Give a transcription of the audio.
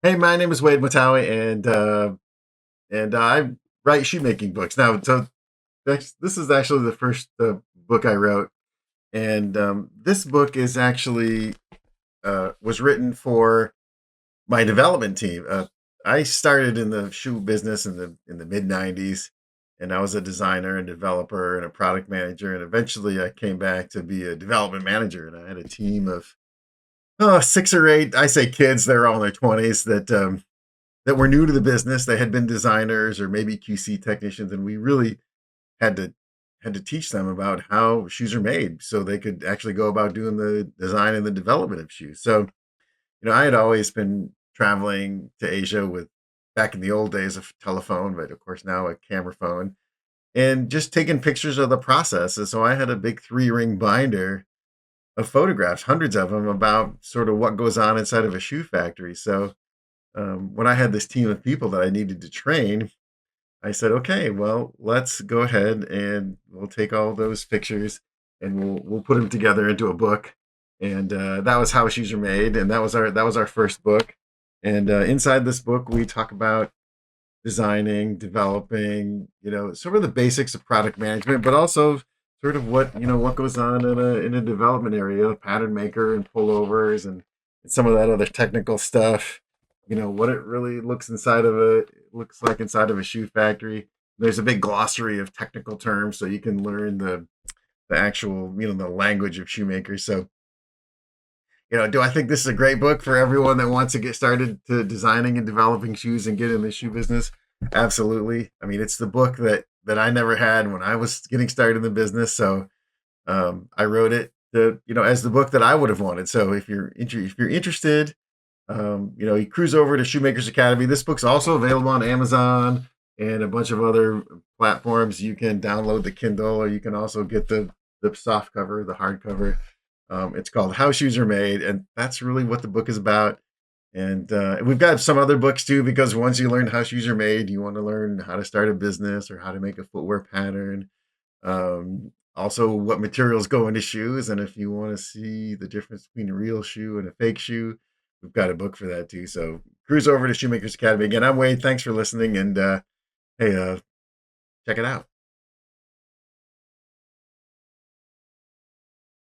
Hey, my name is Wade Matawi, and I write shoemaking books. Now, so this is actually the first book I wrote, and this book is actually was written for my development team. I started in the shoe business in the mid '90s, and I was a designer and developer and a product manager, and eventually I came back to be a development manager, and I had a team of six or eight. I say kids; they're all in their 20s that were new to the business. They had been designers or maybe QC technicians, and we really had to had to teach them about how shoes are made so they could actually go about doing the design and the development of shoes. So, I had always been traveling to Asia with back in the old days of telephone, but of course now a camera phone, and just taking pictures of the process. And so I had a big 3-ring binder of photographs, hundreds of them, about sort of what goes on inside of a shoe factory. So when I had this team of people that I needed to train, I said, okay, well, let's go ahead and we'll take all those pictures and we'll put them together into a book. And that was how shoes are made, and that was our first book. And inside this book, we talk about designing, developing, sort of the basics of product management, but also sort of what goes on in a development area, pattern maker and pullovers and some of that other technical stuff. What it really looks like inside of a shoe factory. There's a big glossary of technical terms, so you can learn the actual the language of shoemakers. So do I think this is a great book for everyone that wants to get started to designing and developing shoes and get in the shoe business? Absolutely. I mean, it's the book that I never had when I was getting started in the business. So I wrote it as the book that I would have wanted. So if you're interested, you cruise over to Shoemakers Academy. This book's also available on Amazon and a bunch of other platforms. You can download the Kindle, or you can also get the soft cover, the hardcover. It's called How Shoes Are Made, and that's really what the book is about. And we've got some other books too, because once you learn how shoes are made, you want to learn how to start a business or how to make a footwear pattern. Also, what materials go into shoes, and if you want to see the difference between a real shoe and a fake shoe, we've got a book for that too. So cruise over to Shoemakers Academy. Again, I'm Wade. Thanks for listening, and hey, check it out.